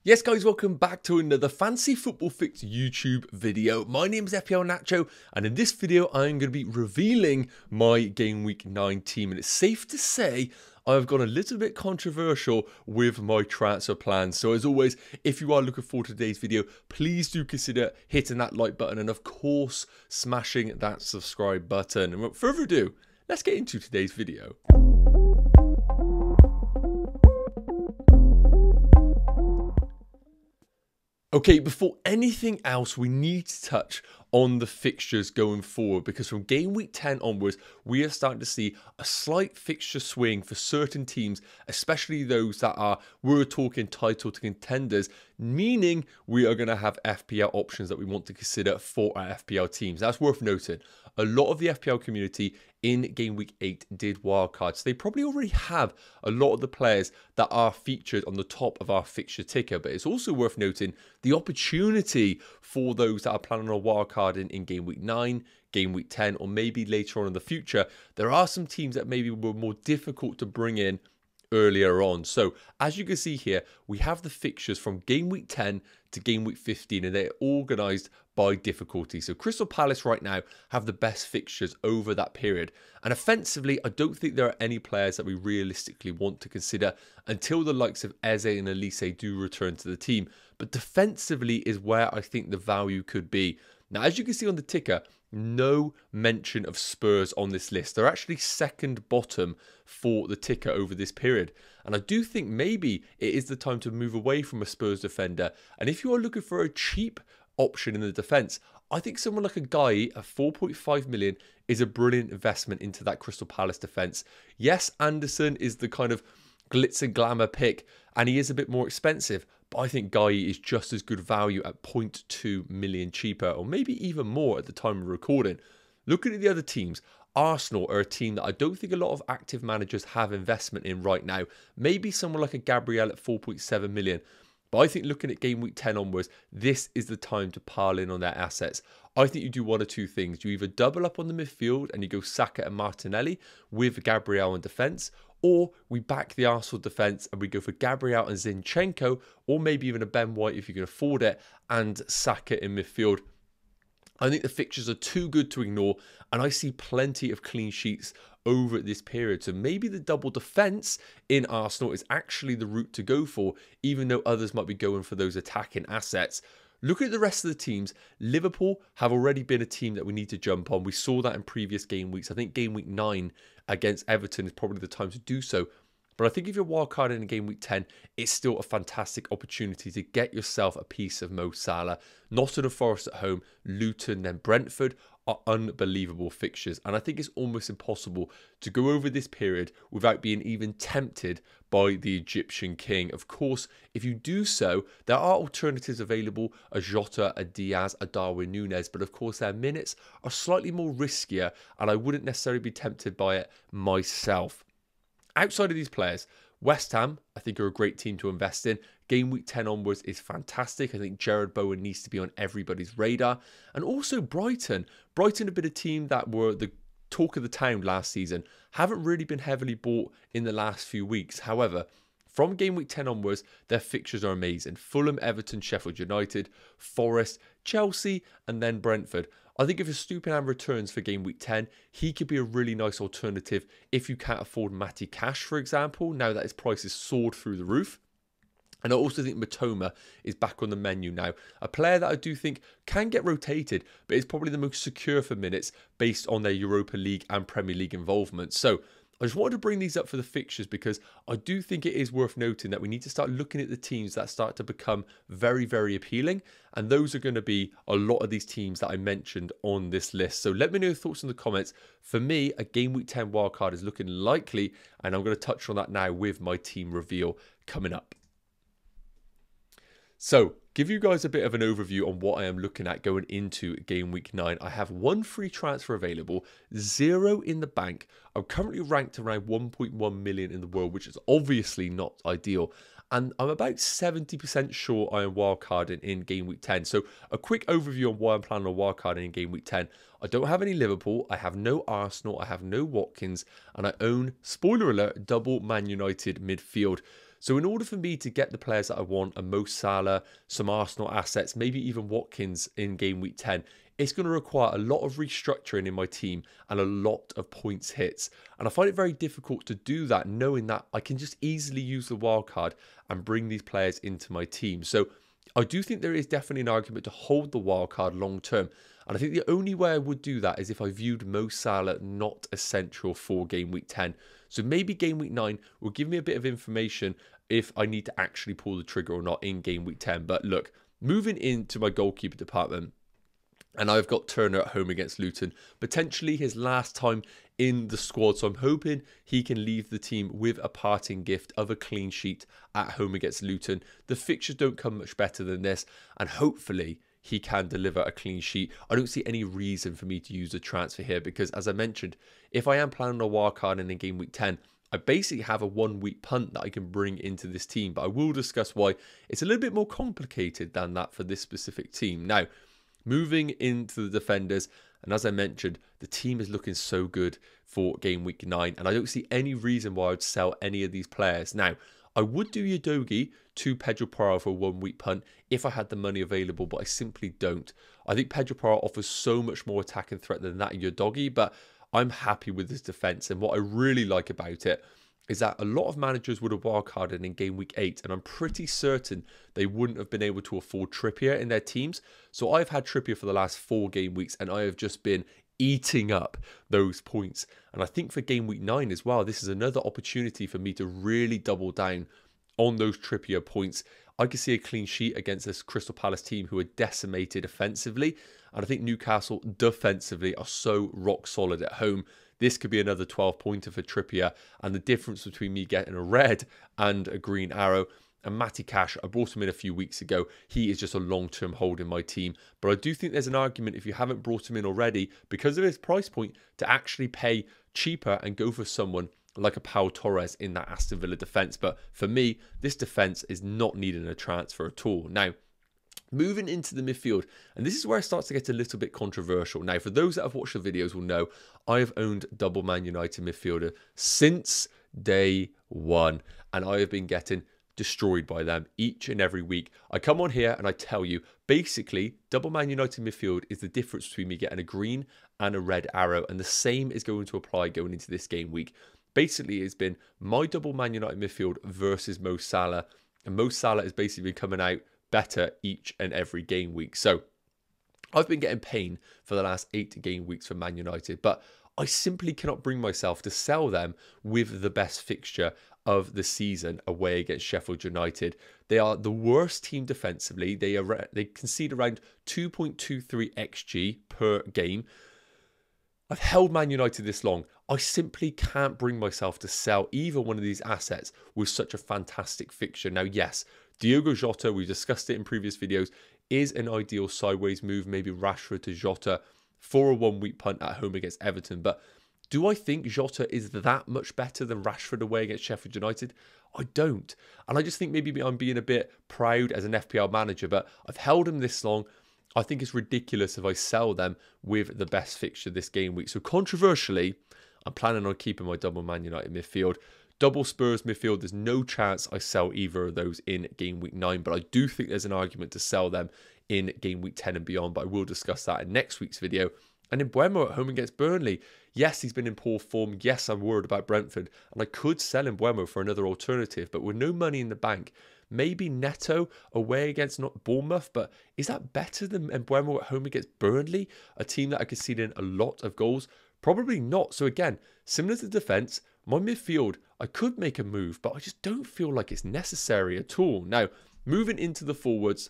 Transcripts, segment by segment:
Yes guys, welcome back to another Fantasy Football Fix YouTube video. My name is FPL Nacho, and in this video I'm going to be revealing my Game Week 9 team, and it's safe to say I've gone a little bit controversial with my transfer plans. So as always, if you are looking forward to today's video, please do consider hitting that like button and of course smashing that subscribe button. And without further ado, let's get into today's video. Okay, before anything else, we need to touch on the fixtures going forward, because from game week 10 onwards, we are starting to see a slight fixture swing for certain teams, especially those that we're talking title to contenders, meaning we are going to have FPL options that we want to consider for our FPL teams. That's worth noting. A lot of the FPL community in game week 8 did wildcards. They probably already have a lot of the players that are featured on the top of our fixture ticker, but it's also worth noting the opportunity for those that are planning on wildcarding in game week 9, game week 10, or maybe later on in the future. There are some teams that maybe were more difficult to bring in earlier on. So as you can see here, we have the fixtures from game week 10 to game week 15, and they're organized by difficulty. So Crystal Palace right now have the best fixtures over that period, and offensively I don't think there are any players that we realistically want to consider until the likes of Eze and Elise do return to the team. But defensively is where I think the value could be. Now, as you can see on the ticker, no mention of Spurs on this list. They're actually second bottom for the ticker over this period. And I do think maybe it is the time to move away from a Spurs defender. And if you are looking for a cheap option in the defence, I think someone like a Guy at 4.5 million is a brilliant investment into that Crystal Palace defence. Yes, Anderson is the kind of glitz and glamour pick, and he is a bit more expensive, but I think Guy is just as good value at 0.2 million cheaper, or maybe even more at the time of recording. Looking at the other teams, Arsenal are a team that I don't think a lot of active managers have investment in right now. Maybe someone like a Gabriel at 4.7 million. But I think looking at game week 10 onwards, this is the time to pile in on their assets. I think you do one or two things. You either double up on the midfield and you go Saka and Martinelli with Gabriel in defence, or we back the Arsenal defence and we go for Gabriel and Zinchenko, or maybe even a Ben White if you can afford it, and Saka in midfield. I think the fixtures are too good to ignore, and I see plenty of clean sheets over this period. So maybe the double defence in Arsenal is actually the route to go for, even though others might be going for those attacking assets. Look at the rest of the teams. Liverpool have already been a team that we need to jump on. We saw that in previous game weeks. I think game week 9 against Everton is probably the time to do so. But I think if you're wildcarding in game week 10, it's still a fantastic opportunity to get yourself a piece of Mo Salah. Nottingham Forest at home, Luton, then Brentford are unbelievable fixtures. And I think it's almost impossible to go over this period without being even tempted by the Egyptian king. Of course, if you do so, there are alternatives available, a Jota, a Diaz, a Darwin Núñez, but of course their minutes are slightly more riskier, and I wouldn't necessarily be tempted by it myself. Outside of these players, West Ham, I think, are a great team to invest in. Game week 10 onwards is fantastic. I think Jared Bowen needs to be on everybody's radar. And also Brighton. Brighton have been a team that were the talk of the town last season. Haven't really been heavily bought in the last few weeks. However, from game week 10 onwards, their fixtures are amazing. Fulham, Everton, Sheffield United, Forest, Chelsea, and then Brentford. I think if Estupiñán returns for game week 10, he could be a really nice alternative if you can't afford Matty Cash, for example, now that his price is soared through the roof. And I also think Matoma is back on the menu now. A player that I do think can get rotated, but is probably the most secure for minutes based on their Europa League and Premier League involvement. So I just wanted to bring these up for the fixtures because I do think it is worth noting that we need to start looking at the teams that start to become very, very appealing. And those are going to be a lot of these teams that I mentioned on this list. So let me know your thoughts in the comments. For me, a game week 10 wildcard is looking likely, and I'm going to touch on that now with my team reveal coming up. So, give you guys a bit of an overview on what I am looking at going into game week 9. I have one free transfer available, 0 in the bank. I'm currently ranked around 1.1 million in the world, which is obviously not ideal. And I'm about 70% sure I am wildcarding in game week 10. So, a quick overview on why I'm planning on wildcarding in game week 10. I don't have any Liverpool, I have no Arsenal, I have no Watkins, and I own, spoiler alert, double Man United midfield. So in order for me to get the players that I want, a Mo Salah, some Arsenal assets, maybe even Watkins in game week 10, it's going to require a lot of restructuring in my team and a lot of points hits. And I find it very difficult to do that, knowing that I can just easily use the wildcard and bring these players into my team. So I do think there is definitely an argument to hold the wildcard long term. And I think the only way I would do that is if I viewed Mo Salah not essential for game week 10. So maybe game week 9 will give me a bit of information if I need to actually pull the trigger or not in game week 10. But look, moving into my goalkeeper department, and I've got Turner at home against Luton, potentially his last time in the squad. So I'm hoping he can leave the team with a parting gift of a clean sheet at home against Luton. The fixtures don't come much better than this, and hopefully he can deliver a clean sheet. I don't see any reason for me to use a transfer here because, as I mentioned, if I am planning a wildcard in game week 10, I basically have a 1 week punt that I can bring into this team. But I will discuss why it's a little bit more complicated than that for this specific team. Now, moving into the defenders, and as I mentioned, the team is looking so good for game week 9, and I don't see any reason why I would sell any of these players. Now, I would do Udogie to Pedro Porro for a 1 week punt if I had the money available, but I simply don't. I think Pedro Porro offers so much more attacking threat than that Udogie, but I'm happy with his defense. And what I really like about it is that a lot of managers would have wildcarded in game week 8, and I'm pretty certain they wouldn't have been able to afford Trippier in their teams. So I've had Trippier for the last 4 game weeks, and I have just been eating up those points. And I think for game week 9 as well, this is another opportunity for me to really double down on those Trippier points. I could see a clean sheet against this Crystal Palace team who are decimated offensively, and I think Newcastle defensively are so rock solid at home. This could be another 12-pointer for Trippier, and the difference between me getting a red and a green arrow. And Matty Cash, I brought him in a few weeks ago. He is just a long-term hold in my team. But I do think there's an argument, if you haven't brought him in already, because of his price point, to actually pay cheaper and go for someone like a Pau Torres in that Aston Villa defence. But for me, this defence is not needing a transfer at all. Now, moving into the midfield, and this is where it starts to get a little bit controversial. Now, for those that have watched the videos will know, I have owned double Man United midfielder since day one, and I have been getting destroyed by them each and every week. I come on here and I tell you, basically, double Man United midfield is the difference between me getting a green and a red arrow, and the same is going to apply going into this game week. Basically, it's been my double Man United midfield versus Mo Salah, and Mo Salah is basically coming out better each and every game week. So I've been getting pain for the last 8 game weeks for Man United, but I simply cannot bring myself to sell them with the best fixture of the season away against Sheffield United. They are the worst team defensively. They concede around 2.23 XG per game. I've held Man United this long. I simply can't bring myself to sell either one of these assets with such a fantastic fixture. Now, yes, Diogo Jota, we discussed it in previous videos, is an ideal sideways move, maybe Rashford to Jota for a 1 week punt at home against Everton. But do I think Jota is that much better than Rashford away against Sheffield United? I don't. And I just think maybe I'm being a bit proud as an FPL manager, but I've held him this long. I think it's ridiculous if I sell them with the best fixture this game week. So controversially, I'm planning on keeping my double Man United midfield. Double Spurs midfield, there's no chance I sell either of those in game week 9, but I do think there's an argument to sell them in game week 10 and beyond, but I will discuss that in next week's video. And in Mbeumo at home against Burnley, yes, he's been in poor form. Yes, I'm worried about Brentford, and I could sell Mbeumo for another alternative, but with no money in the bank, maybe Neto away against Bournemouth, but is that better than Mbeumo at home against Burnley, a team that I could see in a lot of goals? Probably not. So again, similar to defence, my midfield, I could make a move, but I just don't feel like it's necessary at all. Now, moving into the forwards,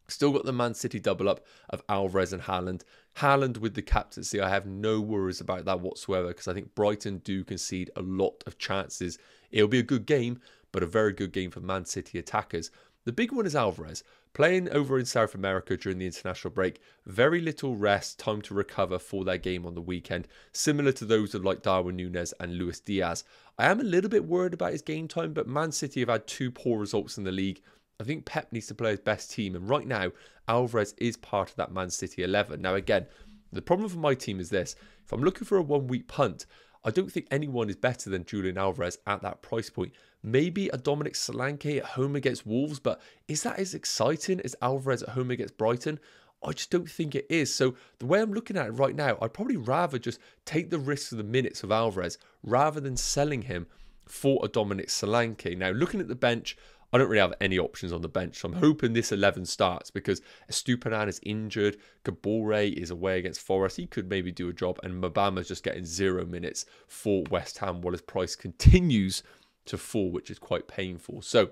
still got the Man City double up of Alvarez and Haaland. Haaland with the captaincy, I have no worries about that whatsoever because I think Brighton do concede a lot of chances. It'll be a good game, but a very good game for Man City attackers. The big one is Alvarez, playing over in South America during the international break. Very little rest, time to recover for their game on the weekend, similar to those of like Darwin Núñez and Luis Diaz. I am a little bit worried about his game time, but Man City have had 2 poor results in the league. I think Pep needs to play his best team, and right now, Alvarez is part of that Man City 11. Now again, the problem for my team is this. If I'm looking for a 1 week punt, I don't think anyone is better than Julian Alvarez at that price point. Maybe a Dominic Solanke at home against Wolves, but is that as exciting as Alvarez at home against Brighton? I just don't think it is. So the way I'm looking at it right now, I'd probably rather just take the risks of the minutes of Alvarez rather than selling him for a Dominic Solanke. Now, looking at the bench, I don't really have any options on the bench. So I'm hoping this 11 starts because Estupiñán is injured. Kabore is away against Forest. He could maybe do a job. And Mbama's just getting 0 minutes for West Ham while his price continues to fall, which is quite painful. So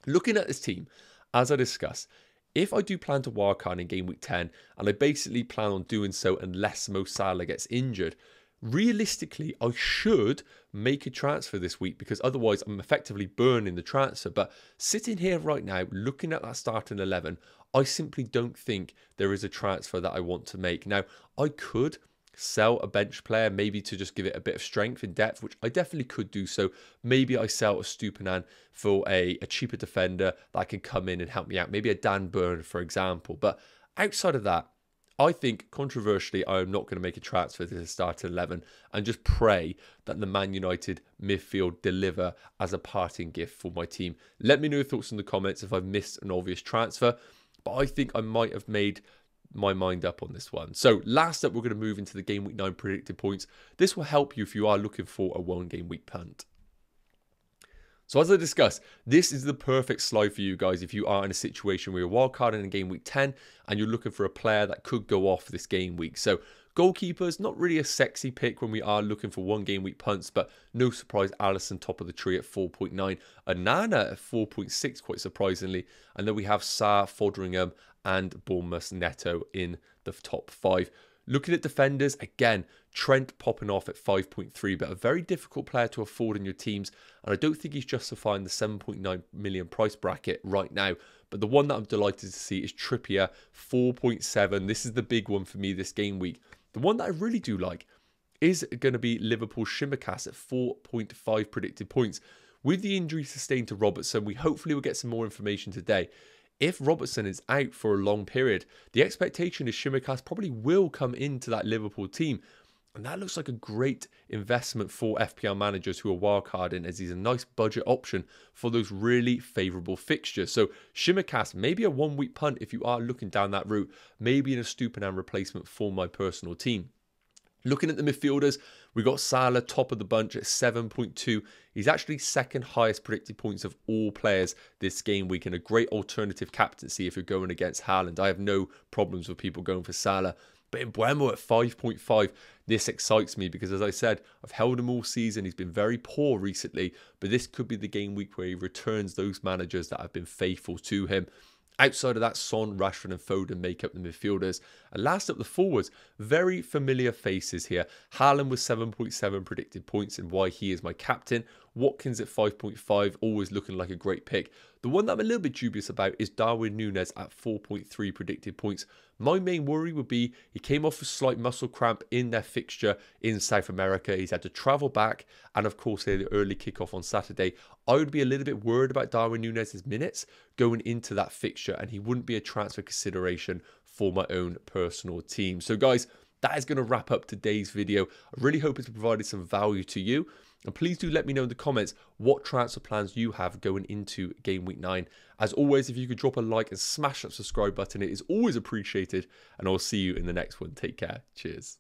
looking at this team, as I discussed, if I do plan to wildcard in game week 10, and I basically plan on doing so unless Mo Salah gets injured, realistically, I should make a transfer this week because otherwise I'm effectively burning the transfer. But sitting here right now, looking at that starting 11, I simply don't think there is a transfer that I want to make. Now, I could sell a bench player, maybe to just give it a bit of strength and depth, which I definitely could do. So maybe I sell a Estupiñán for a cheaper defender that can come in and help me out. Maybe a Dan Burn, for example. But outside of that, I think, controversially, I am not going to make a transfer to the starting 11 and just pray that the Man United midfield deliver as a parting gift for my team. Let me know your thoughts in the comments if I've missed an obvious transfer, but I think I might have made my mind up on this one. So last up, we're going to move into the Game Week 9 predicted points. This will help you if you are looking for a 1 game week punt. So as I discussed, this is the perfect slide for you guys if you are in a situation where you're wildcarding in game week 10 and you're looking for a player that could go off this game week. So goalkeepers, not really a sexy pick when we are looking for 1 game week punts, but no surprise, Alisson top of the tree at 4.9, Onana at 4.6 quite surprisingly, and then we have Sarr, Foderingham and Bournemouth Neto in the top 5. Looking at defenders, again, Trent popping off at 5.3, but a very difficult player to afford in your teams. And I don't think he's justifying the 7.9 million price bracket right now. But the one that I'm delighted to see is Trippier, 4.7. This is the big one for me this game week. The one that I really do like is going to be Liverpool's Tsimikas at 4.5 predicted points. With the injury sustained to Robertson, we hopefully will get some more information today. If Robertson is out for a long period, the expectation is Tsimikas probably will come into that Liverpool team. And that looks like a great investment for FPL managers who are wildcarding, as he's a nice budget option for those really favourable fixtures. So Tsimikas, maybe a 1 week punt if you are looking down that route, maybe in a Estupiñán replacement for my personal team. Looking at the midfielders, we got Salah top of the bunch at 7.2. He's actually second highest predicted points of all players this game week, and a great alternative captaincy if you're going against Haaland. I have no problems with people going for Salah. But in Mbeumo at 5.5, this excites me because, as I said, I've held him all season. He's been very poor recently, but this could be the game week where he returns those managers that have been faithful to him. Outside of that, Son, Rashford and Foden make up the midfielders. And last up, the forwards. Very familiar faces here. Haaland with 7.7 predicted points and why he is my captain. Watkins at 5.5, always looking like a great pick. The one that I'm a little bit dubious about is Darwin Núñez at 4.3 predicted points. My main worry would be he came off a slight muscle cramp in their fixture in South America. He's had to travel back, and of course they had the early kickoff on Saturday. I would be a little bit worried about Darwin Núñez's minutes going into that fixture, and he wouldn't be a transfer consideration for my own personal team. So guys, that is going to wrap up today's video. I really hope it's provided some value to you. And please do let me know in the comments what transfer plans you have going into Game Week 9. As always, if you could drop a like and smash that subscribe button, it is always appreciated. And I'll see you in the next one. Take care. Cheers.